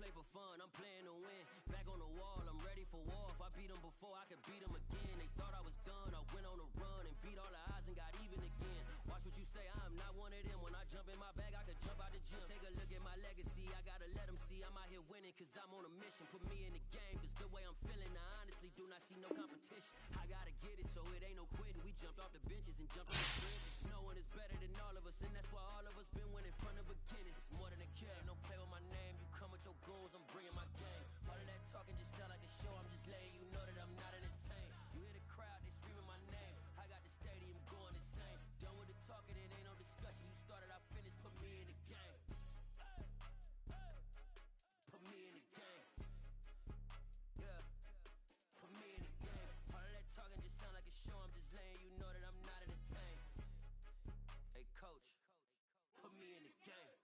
play for fun, I'm playing to win. Back on the wall, I'm ready for war. If I beat them before, I could beat them again. They thought I was done, I went on a run and beat all the odds and got even again. Watch what you say, I'm not one of them. When I jump in my bag, I could jump out the gym. Take a look at my legacy, I gotta let them see I'm out here winning, cause I'm on a mission. Put me in the game, cause the way I'm feeling, I honestly do not see no competition. I gotta get it, so it ain't no quitting. We jumped off the benches and jumped on the bridges. No one is better than all of us, and that's why all of us been winning from the beginning. It's more than a game, don't play with my name. You come with your goons, I'm bringing my game. All of that talking just sound like a show, I'm just letting you know that I'm not entertained. You hear the crowd, they screaming my name. I got the stadium going insane. Done with the talking, it ain't no discussion. You started, I finished, put me in the game. Put me in the game. Yeah, put me in the game. All of that talking just sound like a show, I'm just letting you know that I'm not entertained. Hey coach, put me in the game.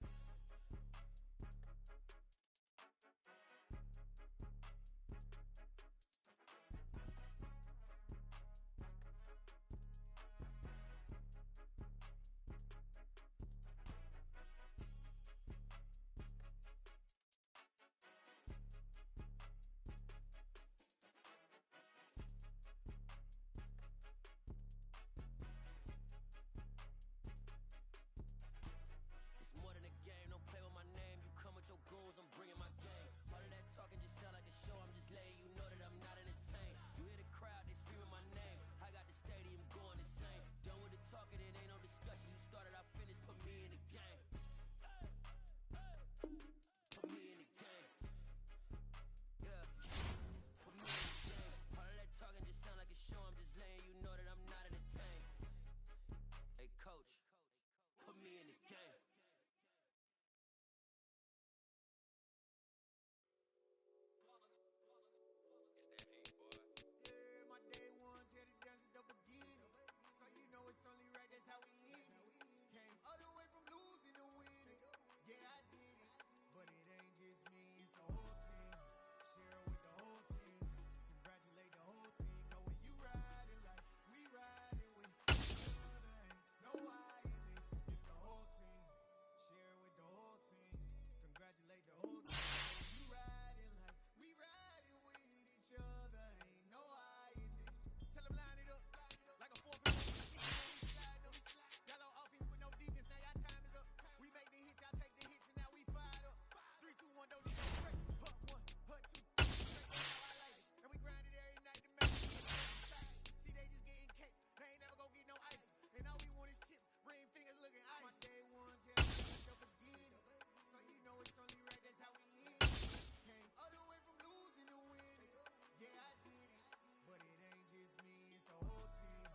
More than a game, don't play with my name. You come with your goons, I'm bringing my game. All of that talking just sound like a show, I'm just letting you know that I'm not entertained. You hear the crowd, they screaming my name. I got the stadium going insane. Done with the talking, it ain't no discussion. You started, I finished, put me in the game. Put me in the game. Yeah, put me in the game. All of that talking just sound like a show, I'm just letting you know that I'm not entertained. Hey coach, put me in the game. My day ones here to dance at the beginning, so you know it's only right, that's how we end it. Came all the way from losing to winning, yeah I did it, but it ain't just me, it's the whole team. Share it with the whole team, congratulate the whole team. Cause when you riding like we riding with each other, ain't no I in this, it's the whole team. Share it with the whole team, congratulate the whole team. When you riding like we riding with each other, ain't no I. Tell them line it up like a 4-3. Yellow offense with no defense, now y'all time is up. We make the hits, y'all take the hits, and now we fired up. 3, 2, 1, don't need no break. Hut 1, hut 2, that's how I like it. And we grind it every night to make it inside. See, they just getting cake, they ain't never gonna get no ice. And all we want is chips, ring fingers looking ice. My day ones here at the beginning, so you know it's only right, that's how we end. Came all the way from losing to winning, yeah I did it. But it ain't just me, it's the whole team.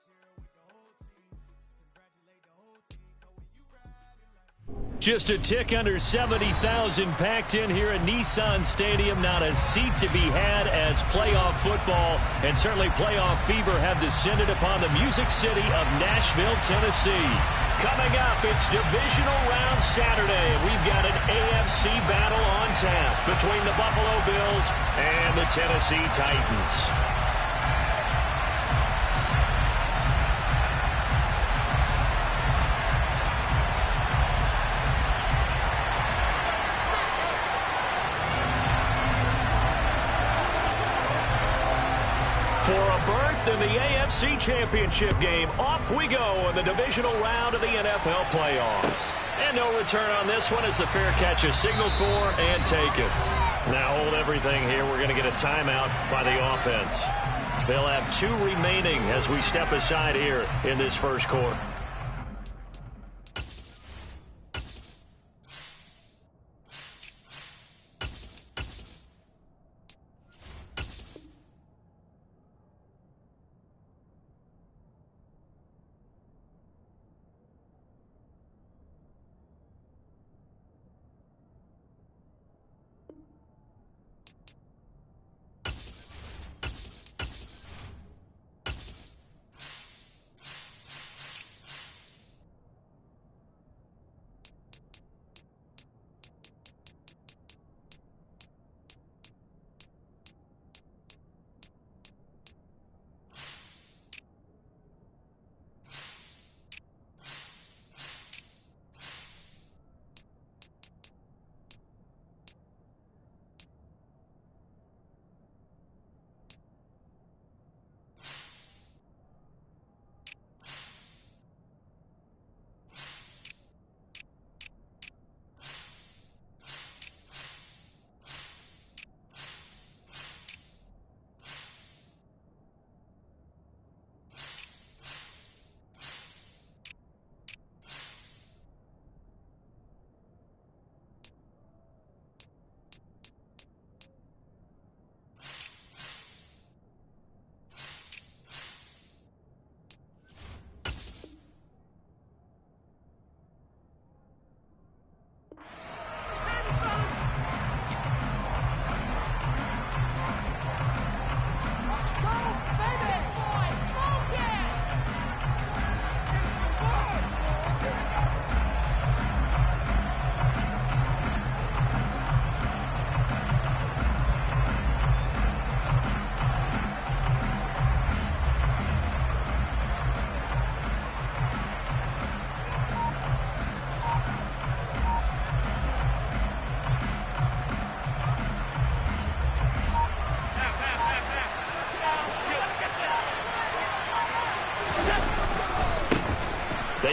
Share it with the whole team. Congratulate the whole team. Cause when you riding like... Just a tick under 70,000 packed in here at Nissan Stadium. Not a seat to be had as playoff football and certainly playoff fever have descended upon the Music City of Nashville, Tennessee. Coming up, it's Divisional Round Saturday, and we've got an AFC battle on tap between the Buffalo Bills and the Tennessee Titans. For a berth in the AFC Championship game, off we go in the divisional round of the NFL playoffs. And no return on this one as the fair catch is signaled for and taken. Now hold everything here. We're going to get a timeout by the offense. They'll have 2 remaining as we step aside here in this first quarter.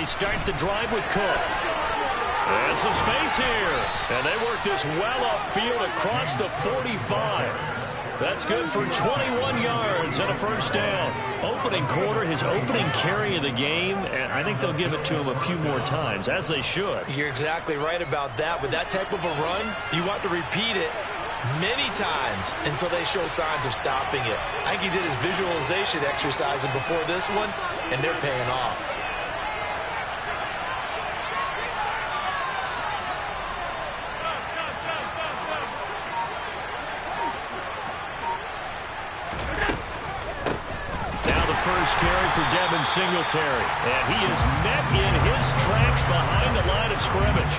They start the drive with Cook. And some space here. And they work this well upfield across the 45. That's good for 21 yards and a first down. Opening quarter, his opening carry of the game, and I think they'll give it to him a few more times, as they should. You're exactly right about that. With that type of a run, you want to repeat it many times until they show signs of stopping it. I think he did his visualization exercises before this one, and they're paying off. First carry for Devin Singletary, and he is met in his tracks behind the line of scrimmage.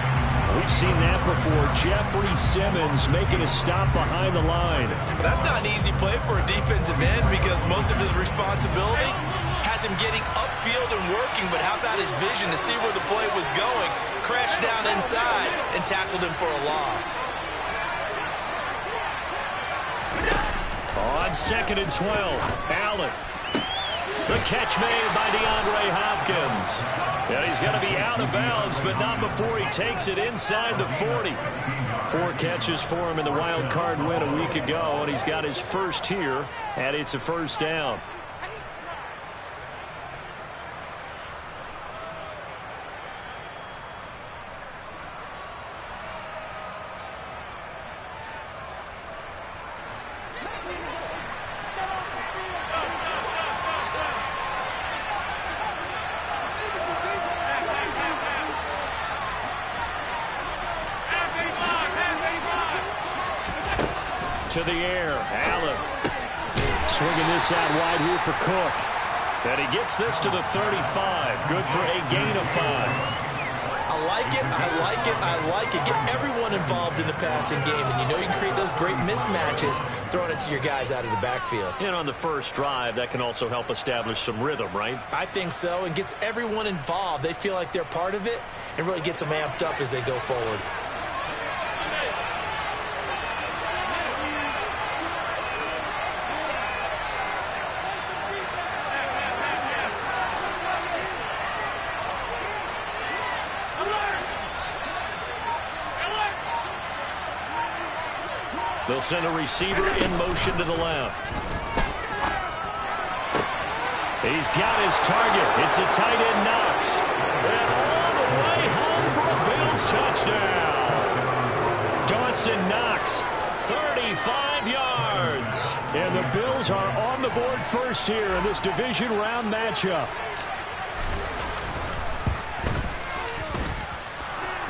We've seen that before. Jeffrey Simmons making a stop behind the line. Well, that's not an easy play for a defensive end because most of his responsibility has him getting upfield and working, but how about his vision to see where the play was going, crashed down inside, and tackled him for a loss. On 2nd and 12, Allen. The catch made by DeAndre Hopkins. Yeah, he's going to be out of bounds, but not before he takes it inside the 40. 4 catches for him in the wild card win a week ago, and he's got his first here, and it's a first down. To the air, Allen swinging this out wide here for Cook. And he gets this to the 35. Good for a gain of 5. I like it, I like it, I like it. Get everyone involved in the passing game, and you know you can create those great mismatches throwing it to your guys out of the backfield. And on the first drive, that can also help establish some rhythm, right? I think so, and gets everyone involved. They feel like they're part of it and really gets them amped up as they go forward. They'll send a receiver in motion to the left. He's got his target. It's the tight end Knox. And all the way home for a Bills touchdown. Dawson Knox, 35 yards. And the Bills are on the board first here in this division round matchup.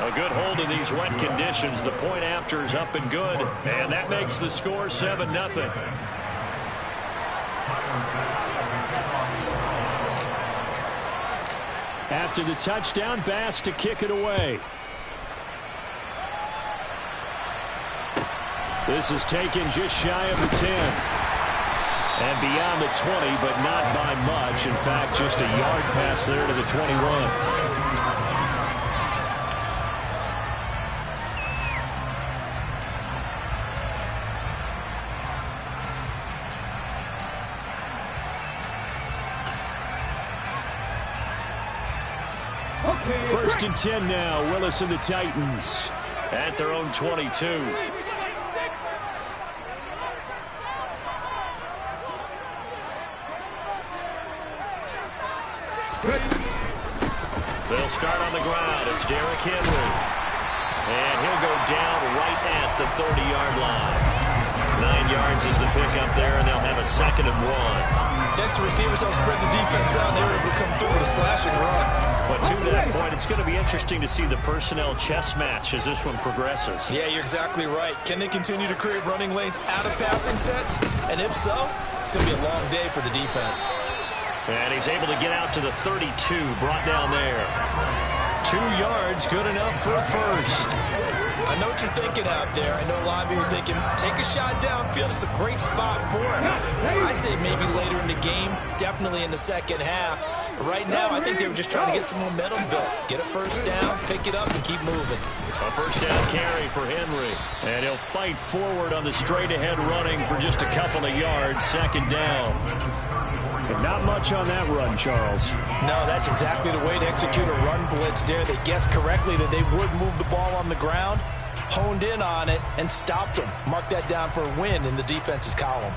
A good hold in these wet conditions. The point after is up and good. And that makes the score 7-0. After the touchdown, Bass to kick it away. This is taken just shy of the 10. And beyond the 20, but not by much. In fact, just a yard pass there to the 21. First and 10 now. Willis and the Titans at their own 22. They'll start on the ground. It's Derrick Henry. And he'll go down right at the 30-yard line. 9 yards is the pickup there, and they'll have a 2nd and 1. Next to receivers, they'll spread the defense out, and they were able to come through with a slashing run. But to that point, it's going to be interesting to see the personnel chess match as this one progresses. Yeah, you're exactly right. Can they continue to create running lanes out of passing sets? And if so, it's going to be a long day for the defense. And he's able to get out to the 32, brought down there. 2 yards, good enough for a first. I know what you're thinking out there. I know a lot of you are thinking, take a shot downfield. It's a great spot for him. I'd say maybe later in the game, definitely in the second half. Right now, I think they were just trying to get some momentum built. Get a first down, pick it up, and keep moving. A first down carry for Henry. And he'll fight forward on the straight-ahead running for just a couple of yards. Second down. And not much on that run, Charles. No, that's exactly the way to execute a run blitz there. They guessed correctly that they would move the ball on the ground, honed in on it, and stopped them. Mark that down for a win in the defense's column.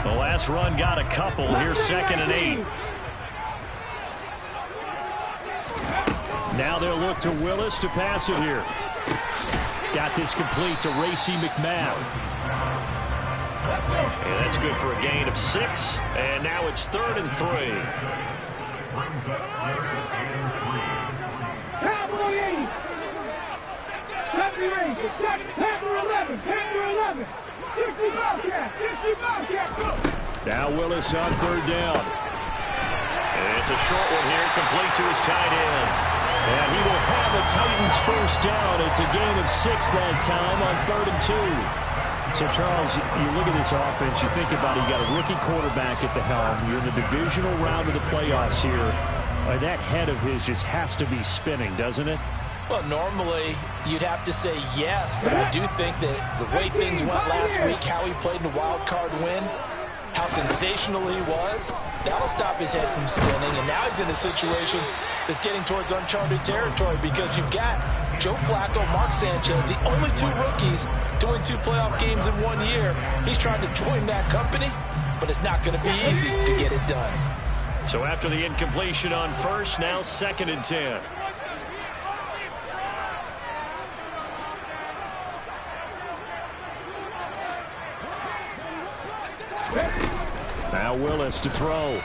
The last run got a couple. Here's 2nd and 8. Now they'll look to Willis to pass it here. Got this complete to Racy McMath. And that's good for a gain of 6. And now it's 3rd and 3. Cowboy 80. Deputy Ranger. Panther 11. Panther 11. 60 Bobcat. 60 Bobcat. Go. Now Willis on 3rd down. And it's a short one here, complete to his tight end. And he will have the Titans first down. It's a gain of 6 that time on 3rd and 2. So, Charles, you look at this offense, you think about it, you got a rookie quarterback at the helm. You're in the divisional round of the playoffs here. That head of his just has to be spinning, doesn't it? Well, normally you'd have to say yes, but I do think that the way things went last week, how he played in the wild card win, how sensational he was, that'll stop his head from spinning. And now he's in a situation that's getting towards uncharted territory because you've got Joe Flacco, Mark Sanchez, the only 2 rookies doing 2 playoff games in 1 year. He's trying to join that company, but it's not going to be easy to get it done. So after the incompletion on first, now 2nd and 10. Now Willis to throw.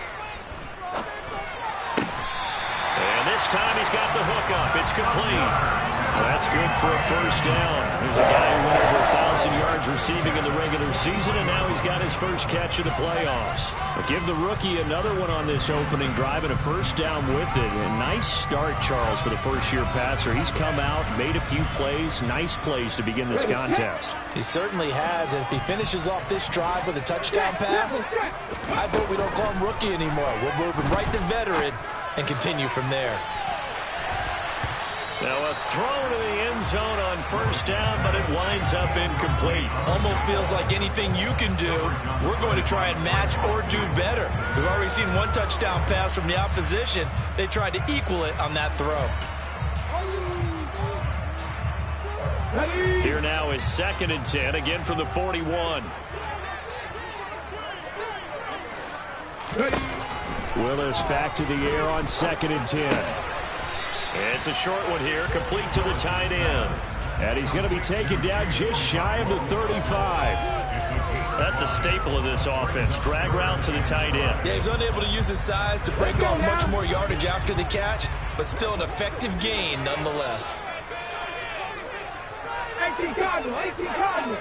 And this time he's got the hook up. It's complete. Well, that's good for a first down. There's a guy who went over 1,000 yards receiving in the regular season, and now he's got his first catch of the playoffs. But give the rookie another one on this opening drive and a first down with it. A nice start, Charles, for the first-year passer. He's come out, made a few plays, nice plays to begin this contest. He certainly has, and if he finishes off this drive with a touchdown pass, I bet we don't call him rookie anymore. We'll move him right to veteran and continue from there. Now a throw to the end zone on first down, but it winds up incomplete. Almost feels like anything you can do, we're going to try and match or do better. We've already seen 1 touchdown pass from the opposition. They tried to equal it on that throw. Here now is 2nd and 10, again from the 41. Willis back to the air on 2nd and 10. It's a short one here, complete to the tight end. And he's going to be taken down just shy of the 35. That's a staple of this offense. Drag route to the tight end. Yeah, he's unable to use his size to break off much more yardage after the catch, but still an effective gain nonetheless. 18 Cardinal. 18 Cardinal.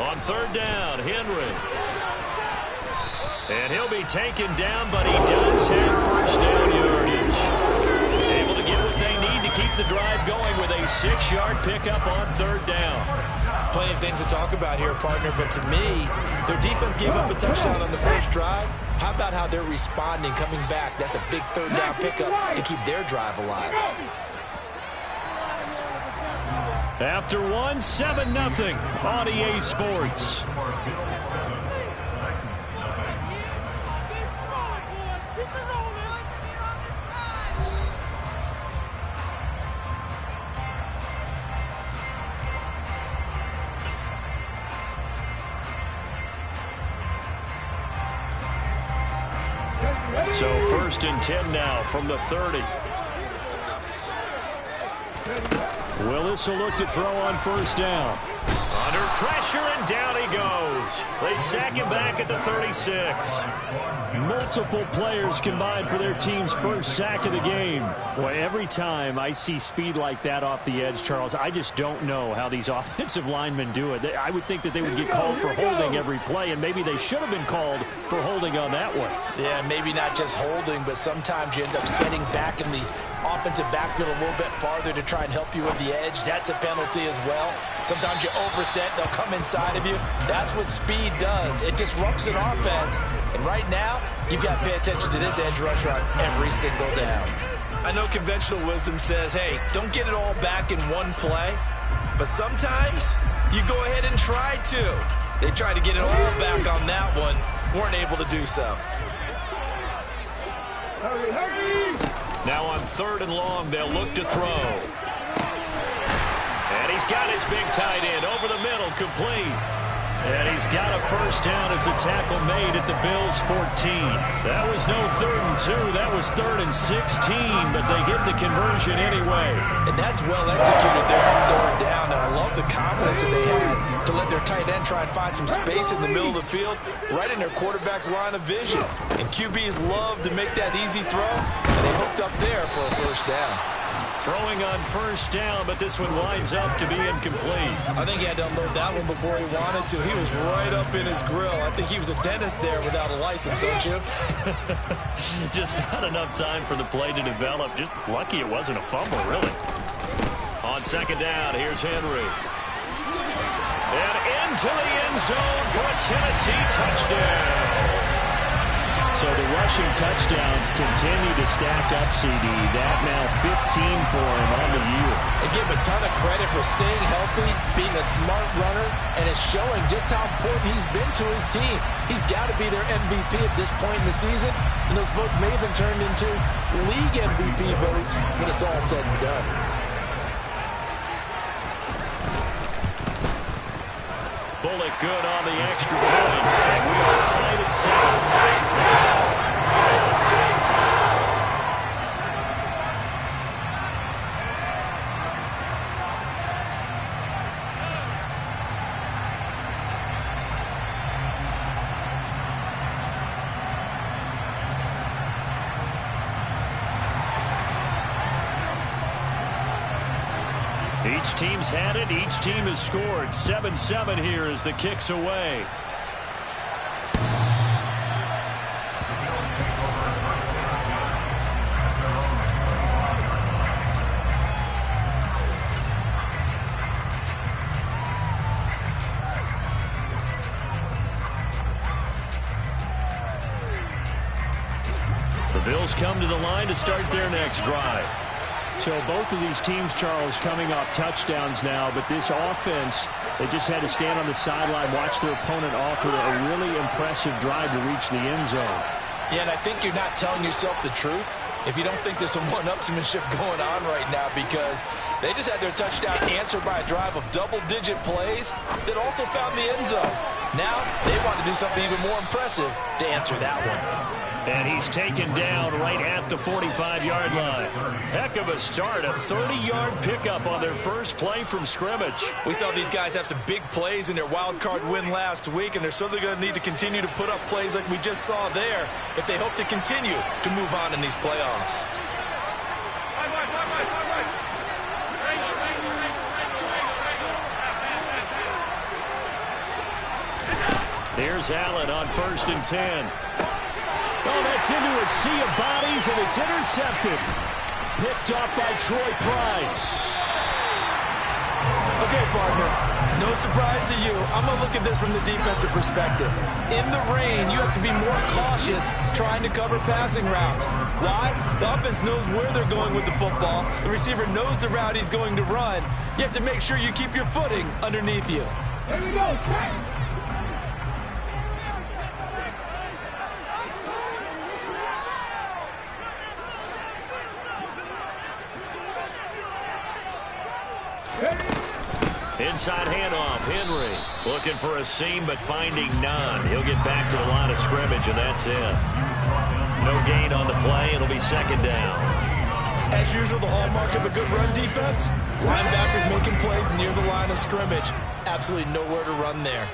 On 3rd down, Henry. And he'll be taken down, but he does have first down yardage. Able to get what they need to keep the drive going with a 6-yard pickup on 3rd down. Plenty of things to talk about here, partner, but to me, their defense gave up a touchdown on the first drive. How about how they're responding, coming back? That's a big 3rd down pickup to keep their drive alive. After 1, 7-0 on EA Sports. So 1st and 10 now from the 30. Willis will look to throw on first down. Under pressure, and down he goes. They sack him back at the 36. Multiple players combined for their team's first sack of the game. Boy, every time I see speed like that off the edge, Charles, I just don't know how these offensive linemen do it. I would think that they would get called for holding every play, and maybe they should have been called for holding on that one. Yeah, maybe not just holding, but sometimes you end up setting back in the offensive backfield a little bit farther to try and help you with the edge. That's a penalty as well. Sometimes you overset, they'll come inside of you. That's what speed does. It disrupts an offense. And right now, you've got to pay attention to this edge rusher on every single down. I know conventional wisdom says, hey, don't get it all back in one play. But sometimes you go ahead and try to. They tried to get it all back on that one. Weren't able to do so. Now on 3rd and long, they'll look to throw. And he's got his big tight end over the middle, complete. And he's got a first down as a tackle made at the Bills' 14. That was no 3rd and 2. That was 3rd and 16, but they get the conversion anyway. And that's well executed there on 3rd down. And I love the confidence that they had to let their tight end try and find some space in the middle of the field, right in their quarterback's line of vision. And QBs love to make that easy throw, and they hooked up there for a first down. Throwing on first down, but this one winds up to be incomplete. I think he had to unload that one before he wanted to. He was right up in his grill. I think he was a dentist there without a license, don't you? Just not enough time for the play to develop. Just lucky it wasn't a fumble, really. On 2nd down, here's Henry. And into the end zone for a Tennessee touchdown. So the rushing touchdowns continue to stack up, CD. That now 15 for him on the year. I give him a ton of credit for staying healthy, being a smart runner, and it's showing just how important he's been to his team. He's got to be their MVP at this point in the season, and those votes may have been turned into league MVP votes when it's all said and done. Bullock good on the extra point, and we are tied at 7. Each team's had it. Each team has scored. 7-7 here as the kick's away. The Bills come to the line to start their next drive. So both of these teams, Charles, coming off touchdowns now, but this offense, they just had to stand on the sideline, watch their opponent offer a really impressive drive to reach the end zone. Yeah, and I think you're not telling yourself the truth if you don't think there's some one-upsmanship going on right now, because they just had their touchdown answered by a drive of double-digit plays that also found the end zone. Now they want to do something even more impressive to answer that one. And he's taken down right at the 45-yard line. Heck of a start, a 30-yard pickup on their first play from scrimmage. We saw these guys have some big plays in their wild card win last week, and they're certainly going to need to continue to put up plays like we just saw there if they hope to continue to move on in these playoffs. Here's Allen on 1st and 10. Oh, that's into a sea of bodies, and it's intercepted. Picked off by Troy Pride. Okay, partner, no surprise to you. I'm going to look at this from the defensive perspective. In the rain, you have to be more cautious trying to cover passing routes. Why? The offense knows where they're going with the football. The receiver knows the route he's going to run. You have to make sure you keep your footing underneath you. Here we go. Inside handoff, Henry looking for a seam but finding none. He'll get back to the line of scrimmage, and that's it. No gain on the play. It'll be 2nd down. As usual, the hallmark of a good run defense, linebackers making plays near the line of scrimmage. Absolutely nowhere to run there.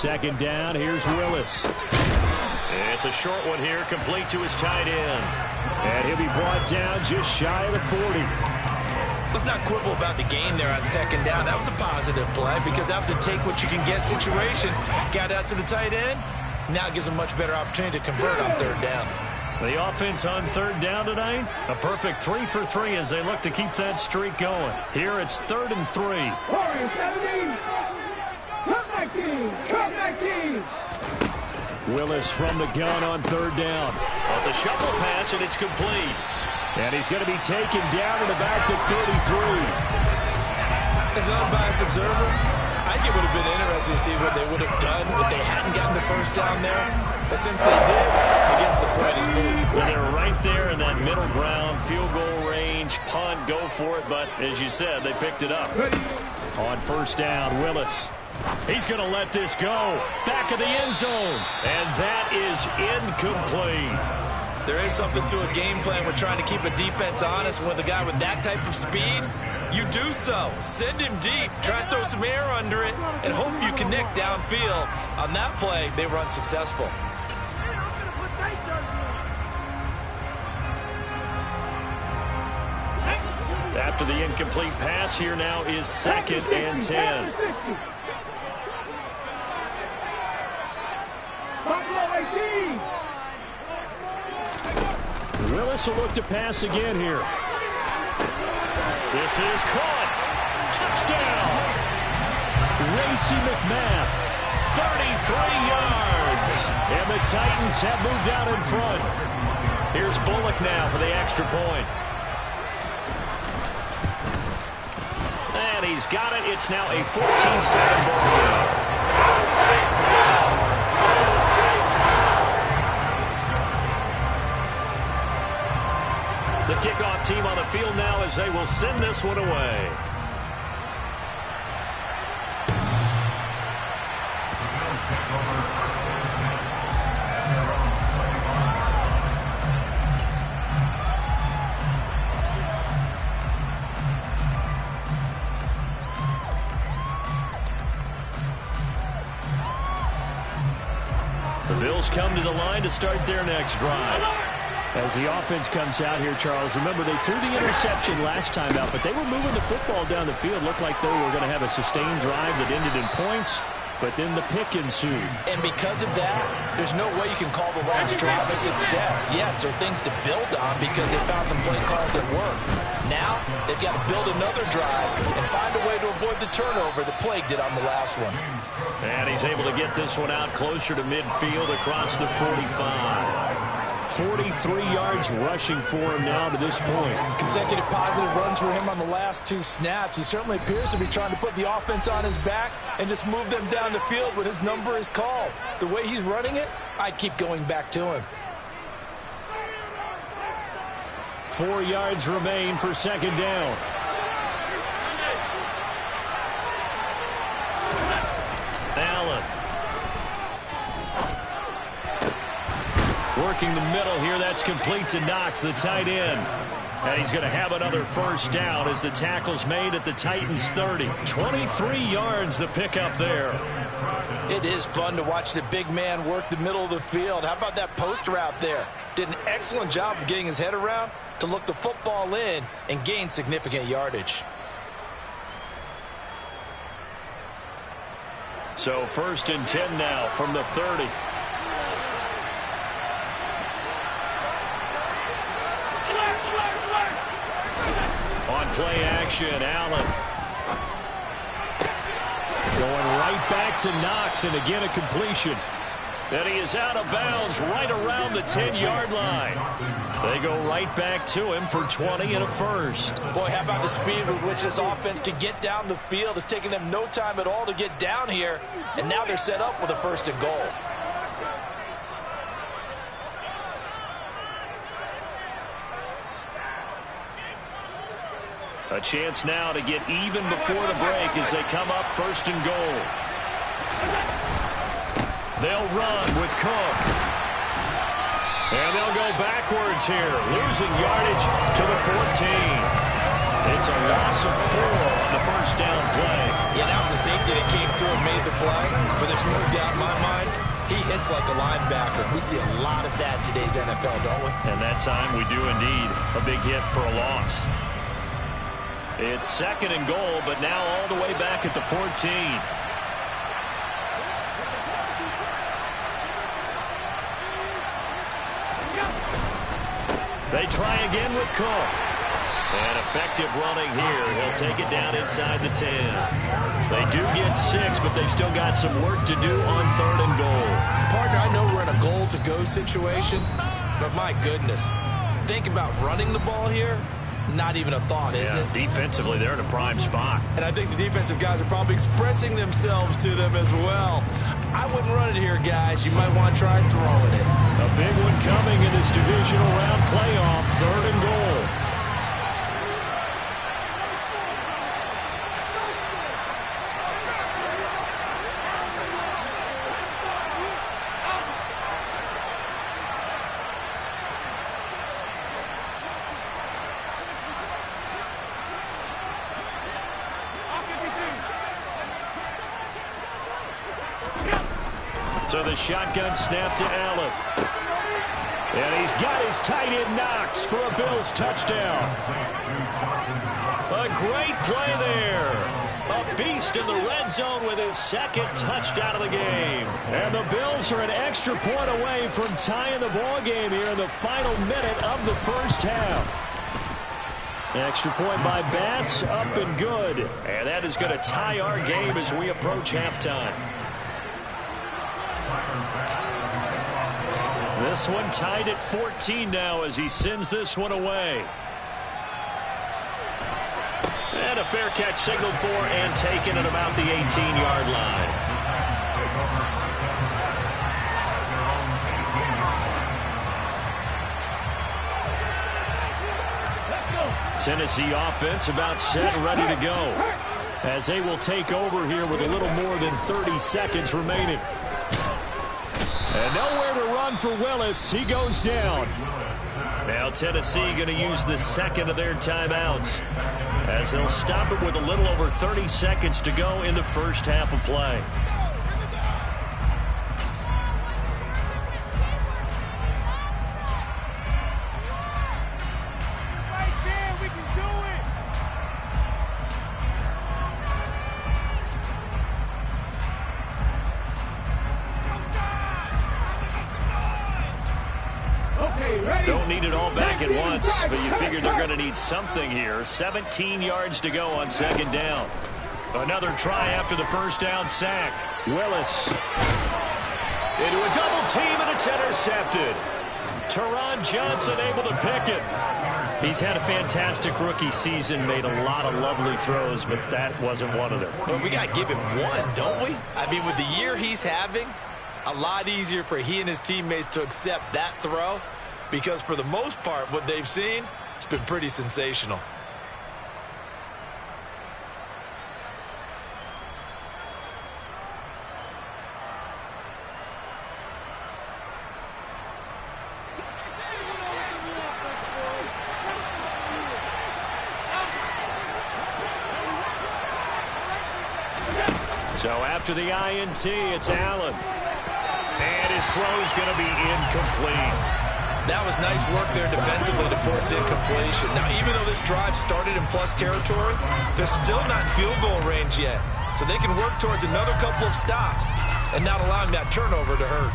second down. Here's Willis. It's a short one here, complete to his tight end. And he'll be brought down just shy of the 40. Let's not quibble about the gain there on second down. That was a positive play because that was a take-what-you-can-get situation. Got out to the tight end. Now it gives a much better opportunity to convert on third down. The offense on third down tonight, a perfect 3 for 3 as they look to keep that streak going. Here it's 3rd and 3. Willis from the gun on third down. Well, it's a shuffle pass, and it's complete. And he's going to be taken down in about the 33. As an unbiased observer, I think it would have been interesting to see what they would have done if they hadn't gotten the first down there. But since they did, I guess the point is moved. Well, they're right there in that middle ground, field goal range, punt, go for it. But as you said, they picked it up. On first down, Willis. He's going to let this go. Back of the end zone. And that is incomplete. There is something to a game plan. We're trying to keep a defense honest. With a guy with that type of speed, you do so. Send him deep. Try and throw some air under it and hope you connect downfield. On that play, they were unsuccessful. After the incomplete pass, here now is 2nd and 10. Willis will look to pass again here. This is caught. Touchdown. Racy McMath, 33 yards. And the Titans have moved out in front. Here's Bullock now for the extra point. And he's got it. It's now a 14-7 ball game. The kickoff team on the field now as they will send this one away. The Bills come to the line to start their next drive. As the offense comes out here, Charles, remember they threw the interception last time out, but they were moving the football down the field. Looked like they were going to have a sustained drive that ended in points, but then the pick ensued. And because of that, there's no way you can call the last drive a success. Yes, there are things to build on because they found some play calls that work. Now, they've got to build another drive and find a way to avoid the turnover the plague did on the last one. And he's able to get this one out closer to midfield across the 45. 43 yards rushing for him now to this point. Consecutive positive runs for him on the last 2 snaps. He certainly appears to be trying to put the offense on his back and just move them down the field when his number is called. The way he's running it, I'd keep going back to him. 4 yards remain for second down. Allen. Working the middle here. That's complete to Knox, the tight end. And he's going to have another first down as the tackle's made at the Titans' 30. 23 yards the pickup there. It is fun to watch the big man work the middle of the field. How about that post route there? Did an excellent job of getting his head around to look the football in and gain significant yardage. So 1st and 10 now from the 30. On play action, Allen. Going right back to Knox, and again a completion. And he is out of bounds right around the 10-yard line. They go right back to him for 20 and a first. Boy, how about the speed with which this offense can get down the field? It's taken them no time at all to get down here, and now they're set up with a 1st and goal. A chance now to get even before the break as they come up 1st and goal. They'll run with Cook. And they'll go backwards here, losing yardage to the 14. It's a loss of 4 on the first down play. Yeah, that was a safety that came through and made the play, but there's no doubt in my mind, he hits like a linebacker. We see a lot of that in today's NFL, don't we? And that time we do indeed. A big hit for a loss. It's 2nd and goal, but now all the way back at the 14. They try again with Cook. And effective running here. He'll take it down inside the 10. They do get 6, but they've still got some work to do on 3rd and goal. Partner, I know we're in a goal-to-go situation, but my goodness, think about running the ball here. Not even a thought, is it? Defensively, they're in a prime spot. And I think the defensive guys are probably expressing themselves to them as well. I wouldn't run it here, guys. You might want to try throwing it. A big one coming in this divisional round playoff, 3rd and goal. So the shotgun snap to Allen. And he's got his tight end Knox for a Bills touchdown. A great play there. A beast in the red zone with his 2nd touchdown of the game. And the Bills are an extra point away from tying the ball game here in the final minute of the first half. Extra point by Bass, up and good. And that is going to tie our game as we approach halftime. This one tied at 14 now as he sends this one away. And a fair catch signaled for and taken at about the 18-yard line. Tennessee offense about set and ready to go as they will take over here with a little more than 30 seconds remaining. And nowhere to run for Willis. He goes down. Now Tennessee going to use the 2nd of their timeouts as they'll stop it with a little over 30 seconds to go in the first half of play. Don't need it all back at once, but you figure they're going to need something here. 17 yards to go on 2nd down. Another try after the first down sack. Willis into a double team, and it's intercepted. Teron Johnson able to pick it. He's had a fantastic rookie season, made a lot of lovely throws, but that wasn't one of them. Well, we got to give him one, don't we? I mean, with the year he's having, a lot easier for he and his teammates to accept that throw. Because for the most part, what they've seen, it's been pretty sensational. So after the INT, it's Allen. And his throw's going to be incomplete. That was nice work there defensively to force incompletion. Now, even though this drive started in plus territory, they're still not in field goal range yet. So they can work towards another couple of stops and not allowing that turnover to hurt.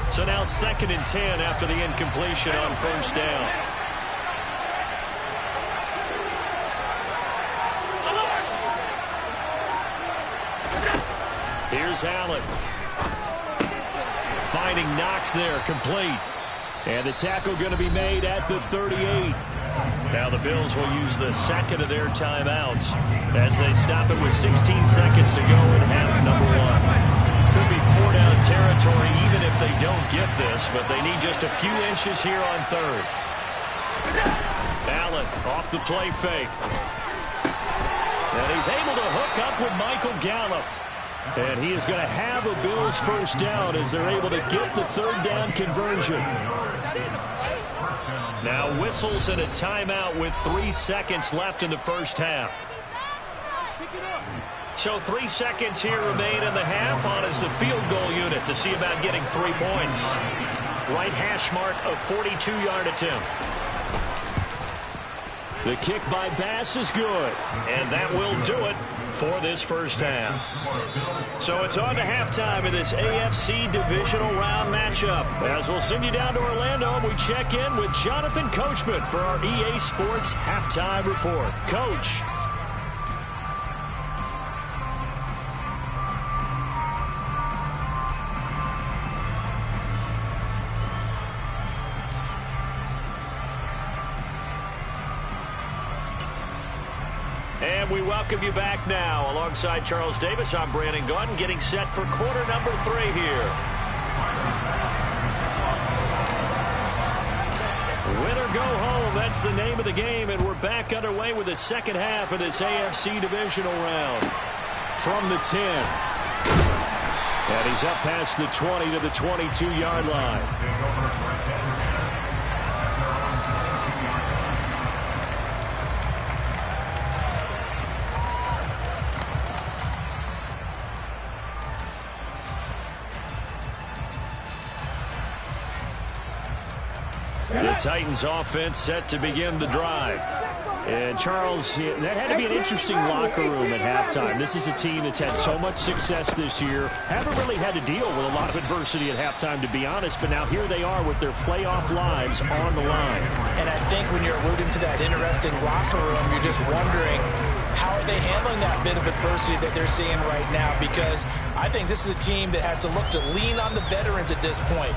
So now 2nd and 10 after the incompletion on first down. Here's Allen. Finding Knox there, complete. And the tackle going to be made at the 38. Now the Bills will use the 2nd of their timeouts as they stop it with 16 seconds to go in half number 1. Could be 4-down territory even if they don't get this, but they need just a few inches here on 3rd. Allen off the play fake. And he's able to hook up with Michael Gallup. And he is going to have a Bills first down as they're able to get the third down conversion. Now whistles and a timeout with 3 seconds left in the first half. So 3 seconds here remain in the half. On is the field goal unit to see about getting 3 points. Right hash mark of 42-yard attempt. The kick by Bass is good. And that will do it for this first half. So it's on to halftime in this AFC divisional round matchup. As we'll send you down to Orlando, we check in with Jonathan Coachman for our EA Sports halftime report. Coach. And we welcome you back now. Alongside Charles Davis, I'm Brandon Gunn, getting set for quarter number 3 here. Win or go home, that's the name of the game, and we're back underway with the second half of this AFC divisional round. From the 10. And he's up past the 20 to the 22-yard line. The Titans offense set to begin the drive. And Charles, that had to be an interesting locker room at halftime. This is a team that's had so much success this year. Haven't really had to deal with a lot of adversity at halftime, to be honest. But now here they are with their playoff lives on the line. And I think when you're alluding to that interesting locker room, you're just wondering, how are they handling that bit of adversity that they're seeing right now? Because I think this is a team that has to look to lean on the veterans at this point.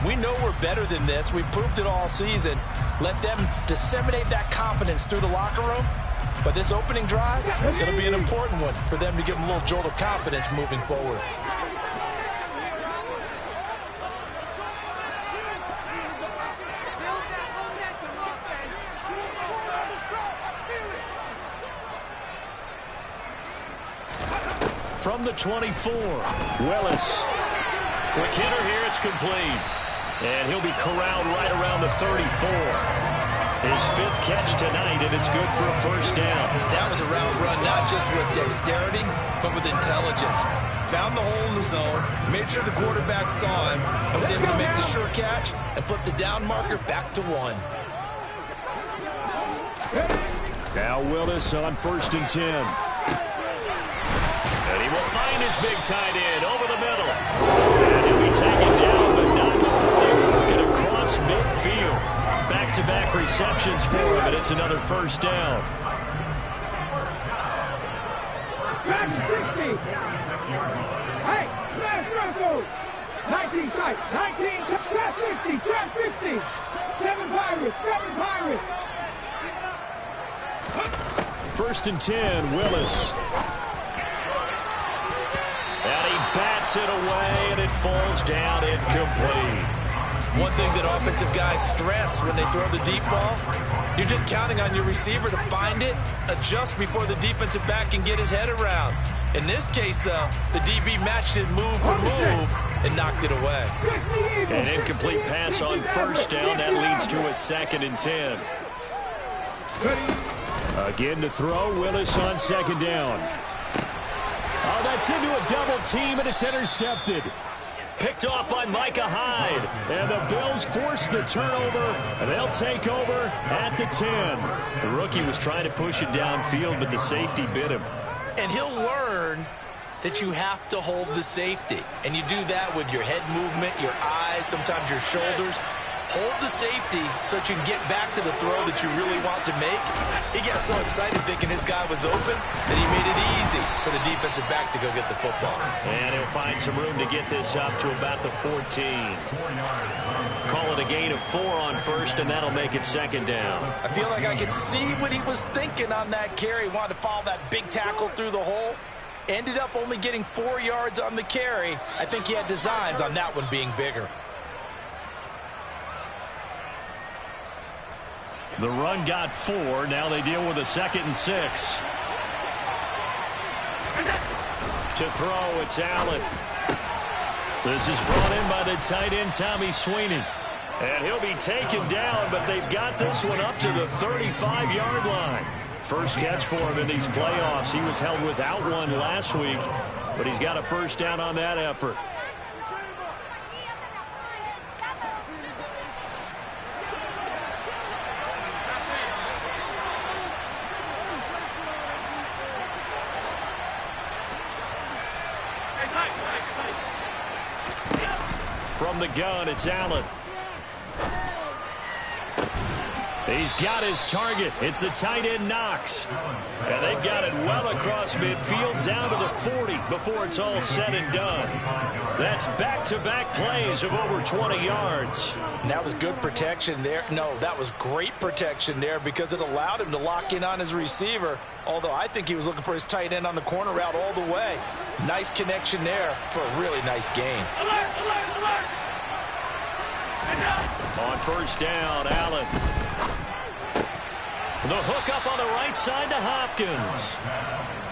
We know we're better than this. We've proved it all season. Let them disseminate that confidence through the locker room. But this opening drive, it'll be an important one for them to give them a little jolt of confidence moving forward. From the 24, Willis. Quick hitter here, it's complete. And he'll be corralled right around the 34. His 5th catch tonight, and it's good for a first down. That was a route run not just with dexterity, but with intelligence. Found the hole in the zone, made sure the quarterback saw him, and was able to make the sure catch and flip the down marker back to 1. Now Willis on 1st and 10. And he will find his big tight end over the middle. And he'll be taken down, but not before they work it across midfield. Back-to-back receptions for him, and it's another first down. Back 60. Hey, last Russell. 19 sight. 19. Trap 50. Trap 50. 7 Pirates. 7 Pirates. 1st and 10, Willis. And he bats it away, and it falls down incomplete. One thing that offensive guys stress when they throw the deep ball, you're just counting on your receiver to find it, adjust before the defensive back can get his head around. In this case, though, the DB matched it move for move and knocked it away. An incomplete pass on first down. That leads to a 2nd and 10. Again to throw, Willis on 2nd down. Oh, that's into a double team, and it's intercepted. Picked off by Micah Hyde. And the Bills force the turnover, and they'll take over at the 10. The rookie was trying to push it downfield, but the safety bit him. And he'll learn that you have to hold the safety. And you do that with your head movement, your eyes, sometimes your shoulders. Hold the safety so that you can get back to the throw that you really want to make. He got so excited thinking his guy was open that he made it easy for the defensive back to go get the football. And he'll find some room to get this up to about the 14. Call it a gain of 4 on first, and that'll make it 2nd down. I feel like I could see what he was thinking on that carry. He wanted to follow that big tackle through the hole. Ended up only getting 4 yards on the carry. I think he had designs on that one being bigger. The run got 4. Now they deal with a 2nd and 6. To throw, it's Allen. This is brought in by the tight end, Tommy Sweeney. And he'll be taken down, but they've got this one up to the 35-yard line. First catch for him in these playoffs. He was held without one last week, but he's got a first down on that effort. From the gun, it's Allen. He's got his target. It's the tight end, Knox. And they've got it well across midfield down to the 40 before it's all said and done. That's back-to-back plays of over 20 yards. And that was good protection there. No, that was great protection there because it allowed him to lock in on his receiver, although I think he was looking for his tight end on the corner route all the way. Nice connection there for a really nice gain. Alert, alert, alert! On first down, Allen. The hook up on the right side to Hopkins.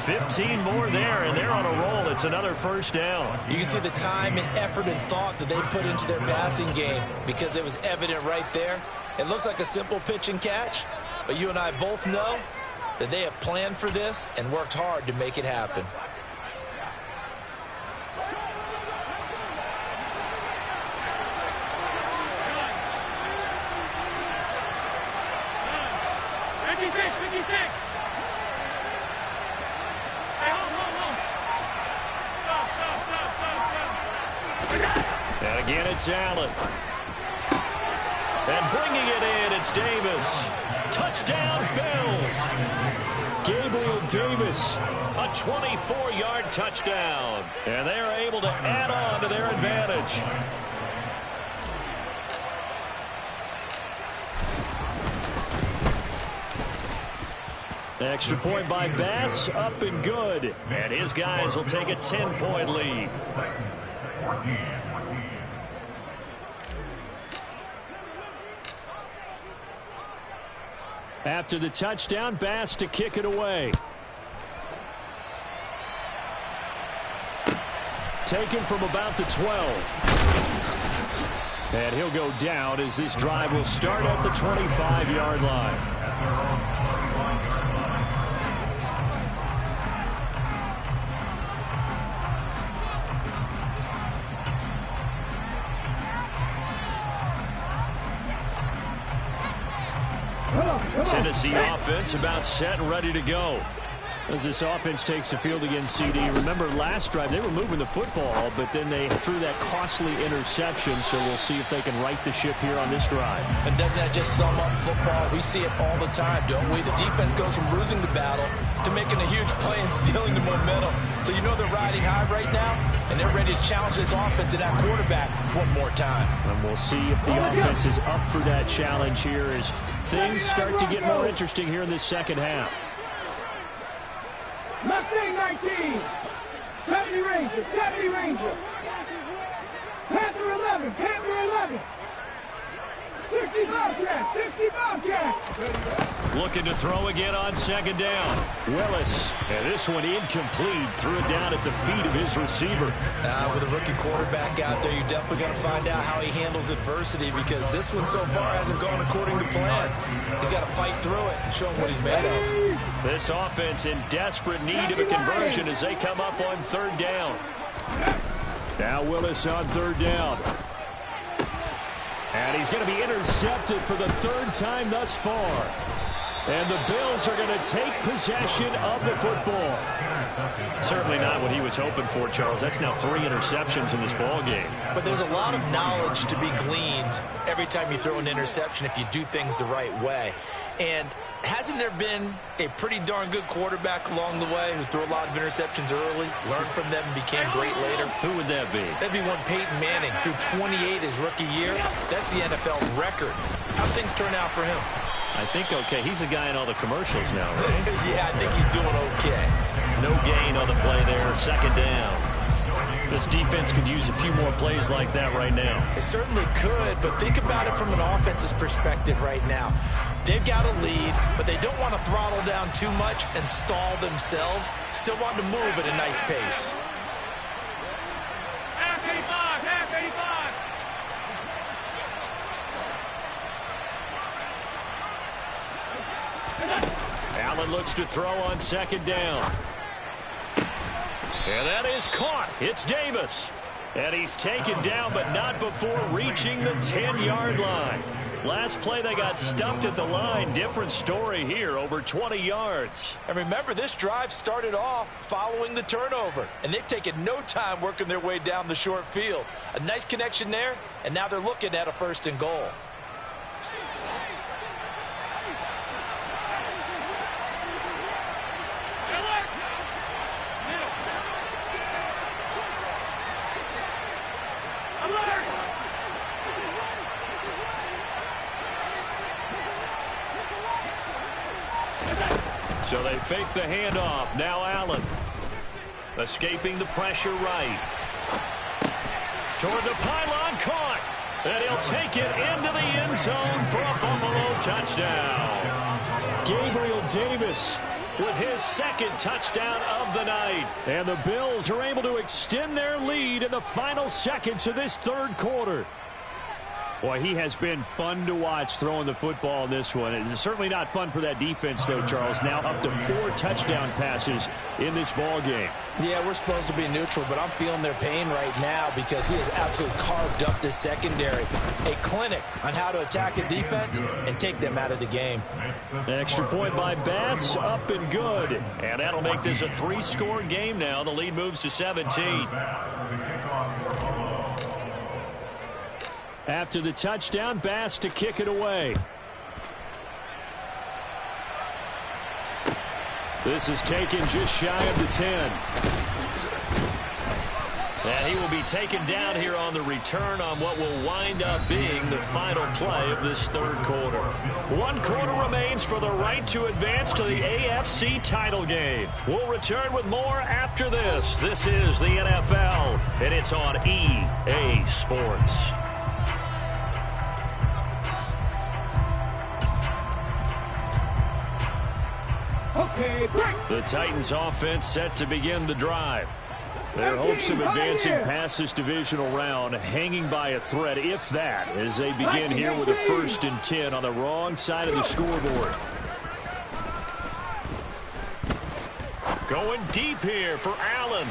15 more there, and they're on a roll. It's another first down. You can see the time and effort and thought that they put into their passing game because it was evident right there. It looks like a simple pitch and catch, but you and I both know that they have planned for this and worked hard to make it happen. And again, it's Allen. And bringing it in, it's Davis. Touchdown, Bills. Gabriel Davis, a 24-yard touchdown. And they are able to add on to their advantage. Extra point by Bass, up and good. And his guys will take a 10-point lead. After the touchdown, Bass to kick it away. Taken from about the 12. And he'll go down as this drive will start at the 25-yard line. Tennessee offense about set and ready to go. As this offense takes the field against CD. Remember last drive they were moving the football, but then they threw that costly interception, so we'll see if they can right the ship here on this drive. And doesn't that just sum up football? We see it all the time, don't we? The defense goes from losing the battle to making a huge play and stealing the momentum. So you know they're riding high right now, and they're ready to challenge this offense and that quarterback one more time. And we'll see if the offense is up for that challenge here as things start to get more interesting here in this second half. Mustang 19, 70 Ranger, 70 Ranger. Panther 11, Panther 11. 60 Bobcat, 60 Bobcat. Looking to throw again on second down. Willis, and this one incomplete. Threw it down at the feet of his receiver. With a rookie quarterback out there, you're definitely going to find out how he handles adversity because this one so far hasn't gone according to plan. He's got to fight through it and show him what he's made of. This offense in desperate need of a conversion as they come up on third down. Now Willis on third down. And he's going to be intercepted for the third time thus far. And the Bills are going to take possession of the football. Certainly not what he was hoping for, Charles. That's now 3 interceptions in this ball game. But there's a lot of knowledge to be gleaned every time you throw an interception if you do things the right way. And hasn't there been a pretty darn good quarterback along the way who threw a lot of interceptions early, learned from them, and became great later? Who would that be? That'd be one Peyton Manning. Threw 28 his rookie year. That's the NFL record. How'd things turn out for him? I think okay. He's a guy in all the commercials now, right? Yeah, I think he's doing okay. No gain on the play there. Second down. This defense could use a few more plays like that right now. It certainly could, but think about it from an offense's perspective right now. They've got a lead, but they don't want to throttle down too much and stall themselves. Still want to move at a nice pace. Allen looks to throw on second down. And that is caught. It's Davis. And he's taken down, but not before reaching the 10-yard line. Last play, they got stuffed at the line. Different story here, over 20 yards. And remember, this drive started off following the turnover, and they've taken no time working their way down the short field. A nice connection there, and now they're looking at a 1st and goal. So they fake the handoff. Now Allen. Escaping the pressure right. Toward the pylon, caught. And he'll take it into the end zone for a Buffalo touchdown. Gabriel Davis with his 2nd touchdown of the night. And the Bills are able to extend their lead in the final seconds of this 3rd quarter. Boy, he has been fun to watch throwing the football in this one. It's certainly not fun for that defense, though, Charles. Now up to 4 touchdown passes in this ball game. Yeah, we're supposed to be neutral, but I'm feeling their pain right now because he has absolutely carved up this secondary. A clinic on how to attack a defense and take them out of the game. Extra point by Bass, up and good. And that'll make this a 3-score game now. The lead moves to 17. After the touchdown, Bass to kick it away. This is taken just shy of the 10. And he will be taken down here on the return on what will wind up being the final play of this 3rd quarter. 1 quarter remains for the right to advance to the AFC title game. We'll return with more after this. This is the NFL, and it's on EA Sports. Okay, break. The Titans offense set to begin the drive. Their hopes of advancing past this divisional round hanging by a thread, if that, as they begin here with a 1st and 10 on the wrong side of the scoreboard. Going deep here for Allen.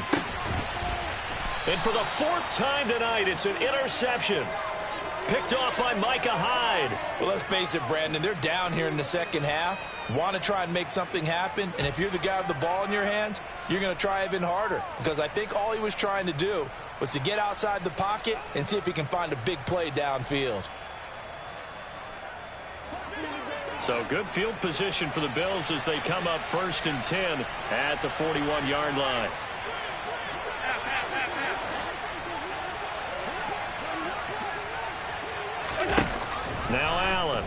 And for the 4th time tonight, it's an interception. Picked off by Micah Hyde. Well, let's face it, Brandon, they're down here in the 2nd half. Want to try and make something happen, and if you're the guy with the ball in your hands, you're going to try even harder, because I think all he was trying to do was to get outside the pocket and see if he can find a big play downfield. So good field position for the Bills as they come up 1st and 10 at the 41-yard line. Now Allen.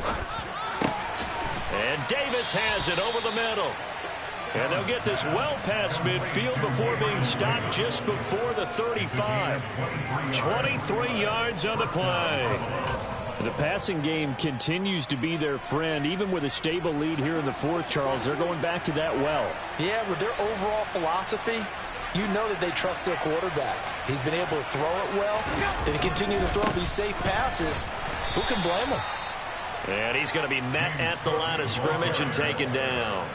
And Davis has it over the middle. And they'll get this well past midfield before being stopped just before the 35. 23 yards on the play. The passing game continues to be their friend. Even with a stable lead here in the 4th, Charles, they're going back to that well. Yeah, with their overall philosophy, you know that they trust their quarterback. He's been able to throw it well. They continue to throw these safe passes. Who can blame him? And he's going to be met at the line of scrimmage and taken down.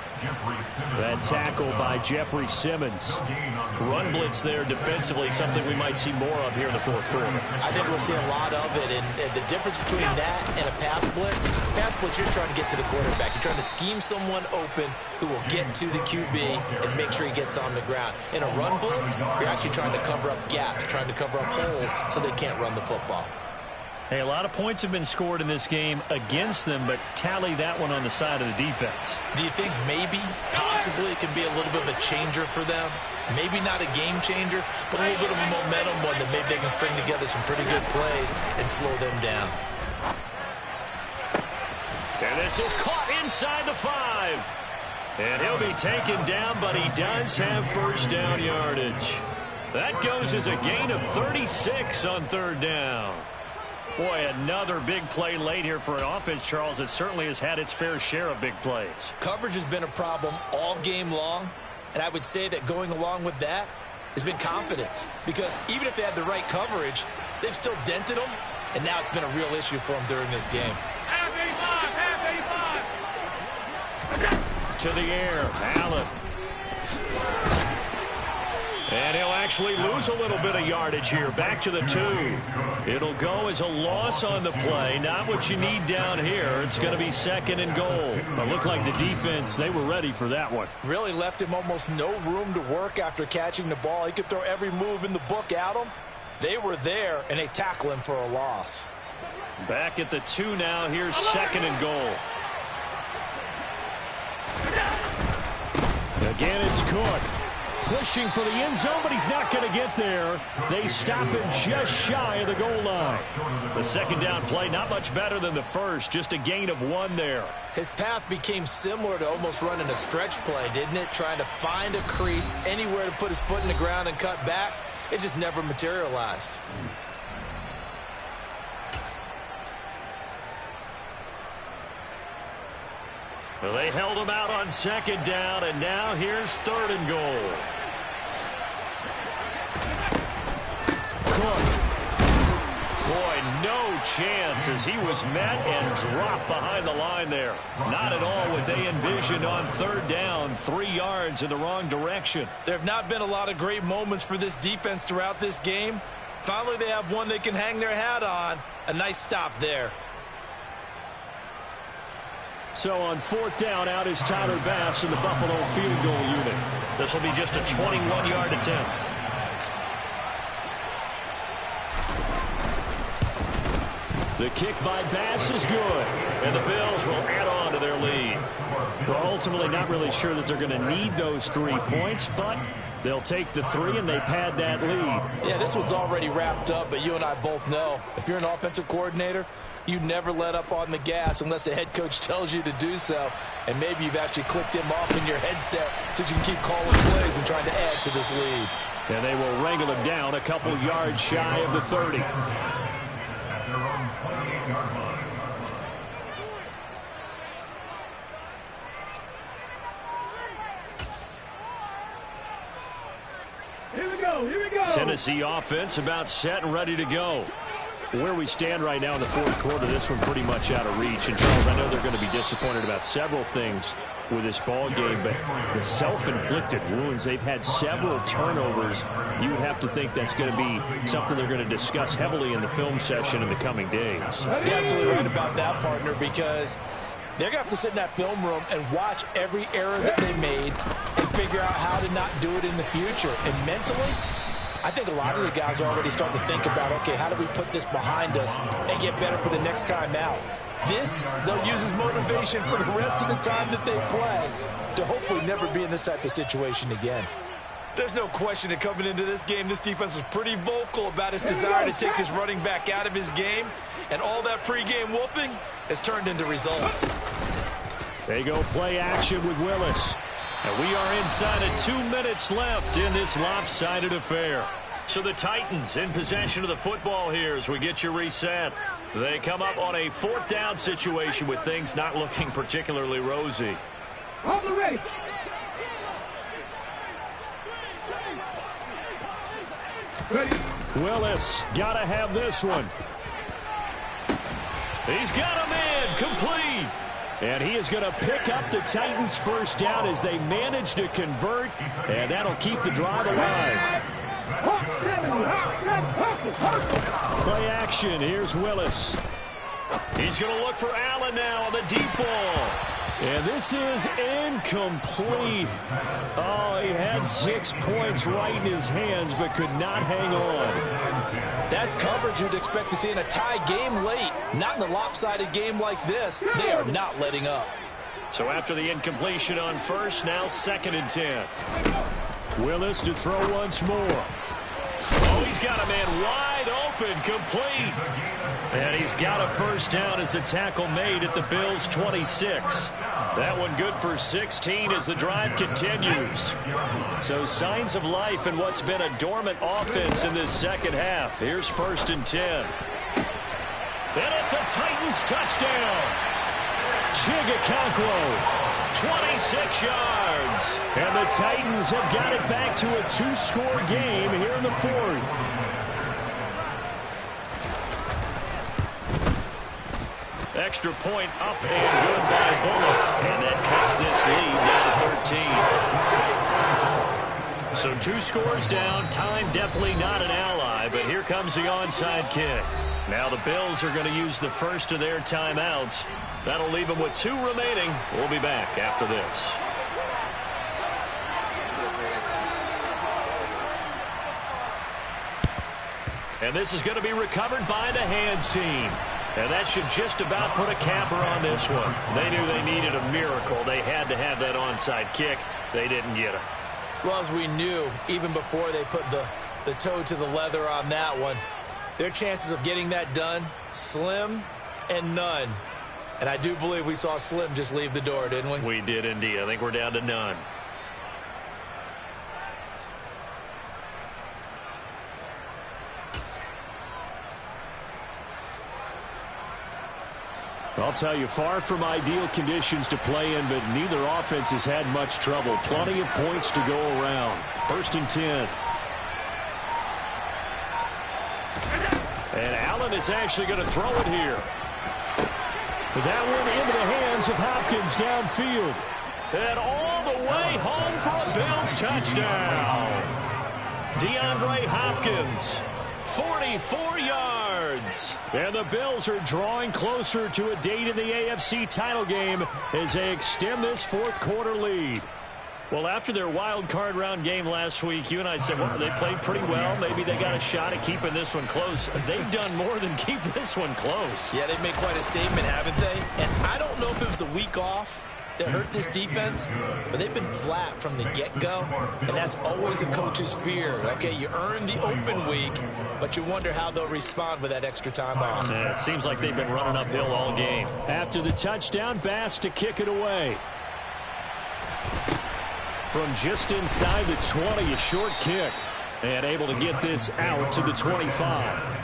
That tackle by Jeffrey Simmons. Run blitz there defensively, something we might see more of here in the 4th quarter. I think we'll see a lot of it, and the difference between that and a pass blitz, you're just trying to get to the quarterback. You're trying to scheme someone open who will get to the QB and make sure he gets on the ground. In a run blitz, you're actually trying to cover up gaps, trying to cover up holes so they can't run the football. Hey, a lot of points have been scored in this game against them, but tally that one on the side of the defense. Do you think maybe, possibly, it could be a little bit of a changer for them? Maybe not a game changer, but a little bit of a momentum one that maybe they can string together some pretty good plays and slow them down. And this is caught inside the 5. And he'll be taken down, but he does have 1st down yardage. That goes as a gain of 36 on 3rd down. Boy, another big play late here for an offense, Charles, that certainly has had its fair share of big plays. Coverage has been a problem all game long, and I would say that going along with that has been confidence. Because even if they had the right coverage, they've still dented them, and now it's been a real issue for them during this game. to the air. Allen. And he'll actually lose a little bit of yardage here. Back to the 2. It'll go as a loss on the play. Not what you need down here. It's going to be 2nd and goal. It looked like the defense, they were ready for that one. Really left him almost no room to work after catching the ball. He could throw every move in the book at him. They were there, and they tackle him for a loss. Back at the 2 now. Here's 2nd and goal. Again, it's Cook. Pushing for the end zone, but he's not going to get there. They stop him just shy of the goal line. The 2nd down play, not much better than the first. Just a gain of 1 there. His path became similar to almost running a stretch play, didn't it? Trying to find a crease, anywhere to put his foot in the ground and cut back. It just never materialized. Well, they held him out on 2nd down, and now here's 3rd and goal. Cook. Boy, no chance as he was met and dropped behind the line there. Not at all what they envisioned on 3rd down, 3 yards in the wrong direction. There have not been a lot of great moments for this defense throughout this game. Finally, they have one they can hang their hat on. A nice stop there. So on 4th down, out is Tyler Bass in the Buffalo field goal unit. This will be just a 21-yard attempt. The kick by Bass is good, and the Bills will add on to their lead. Well, ultimately not really sure that they're going to need those 3 points, but they'll take the 3 and they pad that lead. Yeah, this one's already wrapped up, but you and I both know if you're an offensive coordinator, you never let up on the gas unless the head coach tells you to do so. And maybe you've actually clicked him off in your headset so you can keep calling plays and trying to add to this lead. And they will wrangle him down a couple yards shy of the 30. Here we go. Tennessee offense about set and ready to go. Where we stand right now in the 4th quarter, this one pretty much out of reach. And, Charles, I know they're going to be disappointed about several things with this ball game, but the self-inflicted wounds, they've had several turnovers. You would have to think that's going to be something they're going to discuss heavily in the film session in the coming days. You're absolutely right about that, partner, because they're going to have to sit in that film room and watch every error that they made and figure out how to not do it in the future. And mentally, I think a lot of the guys are already starting to think about, okay, how do we put this behind us and get better for the next time out? This, they'll use as motivation for the rest of the time that they play to hopefully never be in this type of situation again. There's no question that coming into this game, this defense was pretty vocal about its desire to take this running back out of his game, and all that pregame wolfing has turned into results. They go play action with Willis. And we are inside of 2 minutes left in this lopsided affair. So the Titans in possession of the football here as we get you reset. They come up on a 4th down situation with things not looking particularly rosy. On the ready. Willis, got to have this one. He's got him in, complete. And he is going to pick up the Titans' 1st down as they manage to convert, and that'll keep the drive alive. Play action. Here's Willis. He's going to look for Allen now on the deep ball. And this is incomplete. Oh, he had 6 points right in his hands, but could not hang on. That's coverage you'd expect to see in a tie game late. Not in a lopsided game like this. They are not letting up. So after the incompletion on 1st, now 2nd and 10. Willis to throw once more. Oh, he's got a man wide open, complete. And he's got a 1st down as the tackle made at the Bills' 26. That one good for 16 as the drive continues. So signs of life in what's been a dormant offense in this 2nd half. Here's 1st and 10. And it's a Titans touchdown. Chigakonkwo. 26 yards. And the Titans have got it back to a 2-score game here in the 4th. Extra point up and good by Bullock. And that cuts this lead down to 13. So 2 scores down. Time definitely not an ally, but here comes the onside kick. Now the Bills are going to use the first of their timeouts. That'll leave them with 2 remaining. We'll be back after this. And this is going to be recovered by the hands team. And that should just about put a capper on this one. They knew they needed a miracle. They had to have that onside kick. They didn't get it. Well, as we knew, even before they put the toe to the leather on that one, their chances of getting that done, slim and none. And I do believe we saw Slim just leave the door, didn't we? We did indeed. I think we're down to none. I'll tell you, far from ideal conditions to play in, but neither offense has had much trouble. Plenty of points to go around. 1st and 10. And Allen is actually going to throw it here. That one into the hands of Hopkins downfield. And all the way home for a Bills touchdown. DeAndre Hopkins, 44 yards. And the Bills are drawing closer to a date in the AFC title game as they extend this 4th quarter lead. Well, after their wild card round game last week, you and I said, well, they played pretty well. Maybe they got a shot at keeping this one close. They've done more than keep this one close. Yeah, they've made quite a statement, haven't they? And I don't know if it was the week off that hurt this defense, but they've been flat from the get-go, and that's always a coach's fear. Okay, you earn the open week, but you wonder how they'll respond with that extra time off. Yeah, it seems like they've been running uphill all game. After the touchdown, Bass to kick it away. From just inside the 20, a short kick, and able to get this out to the 25.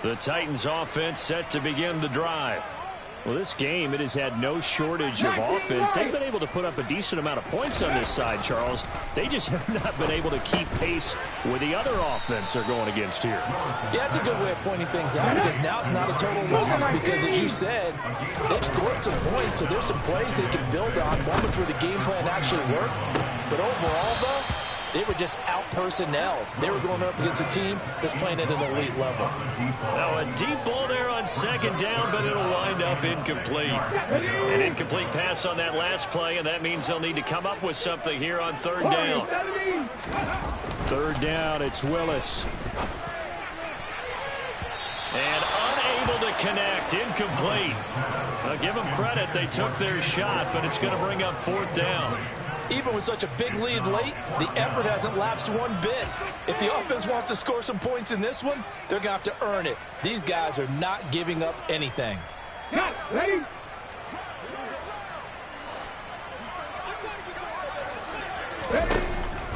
The Titans offense set to begin the drive. Well, this game, it has had no shortage of offense. They've been able to put up a decent amount of points on this side, Charles. They just have not been able to keep pace with the other offense they're going against here. Yeah, that's a good way of pointing things out, because now it's not a total loss, because as you said, they've scored some points, so there's some plays they can build on, moments where the game plan actually worked. But overall, though, they were just out personnel. They were going up against a team that's playing at an elite level. Now a deep ball there on 2nd down, but it'll wind up incomplete. An incomplete pass on that last play, and that means they'll need to come up with something here on 3rd down. 3rd down, it's Willis. And unable to connect, incomplete. I'll give them credit, they took their shot, but it's going to bring up 4th down. Even with such a big lead late, the effort hasn't lapsed one bit. If the offense wants to score some points in this one, they're going to have to earn it. These guys are not giving up anything. Ready?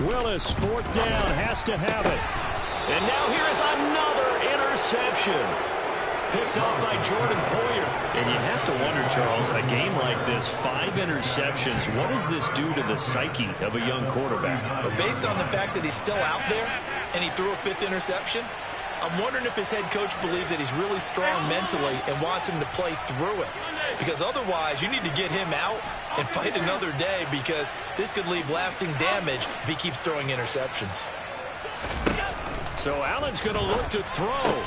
Willis, 4th down, has to have it. And now here is another interception. Picked off by Jordan Poyer. And you have to wonder, Charles, a game like this, 5 interceptions, what does this do to the psyche of a young quarterback? But based on the fact that he's still out there and he threw a 5th interception, I'm wondering if his head coach believes that he's really strong mentally and wants him to play through it. Because otherwise, you need to get him out and fight another day, because this could leave lasting damage if he keeps throwing interceptions. So Allen's going to look to throw.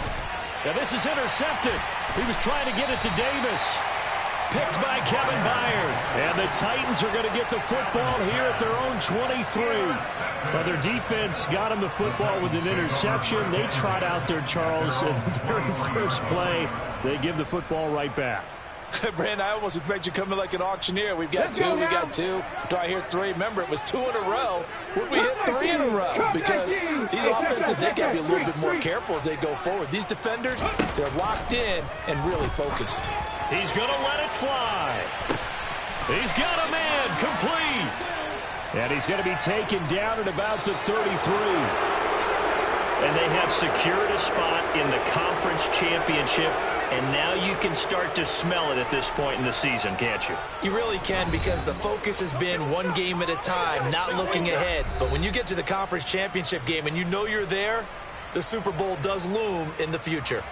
Now this is intercepted. He was trying to get it to Davis. Picked by Kevin Byard. And the Titans are going to get the football here at their own 23. Now their defense got him the football with an interception. They trot out there, Charles, in the very first play. They give the football right back. Brandon, I almost expect you coming like an auctioneer. We've got 2, we got 2. Do I hear 3? Remember, it was 2 in a row. Would we hit 3 in a row? Because these offenses, they got to be a little bit more careful as they go forward. These defenders, they're locked in and really focused. He's going to let it fly. He's got a man, complete. And he's going to be taken down at about the 33. And they have secured a spot in the conference championship And now you can start to smell it at this point in the season, can't you? You really can, because the focus has been one game at a time, not looking ahead. But when you get to the conference championship game and you know you're there, the Super Bowl does loom in the future.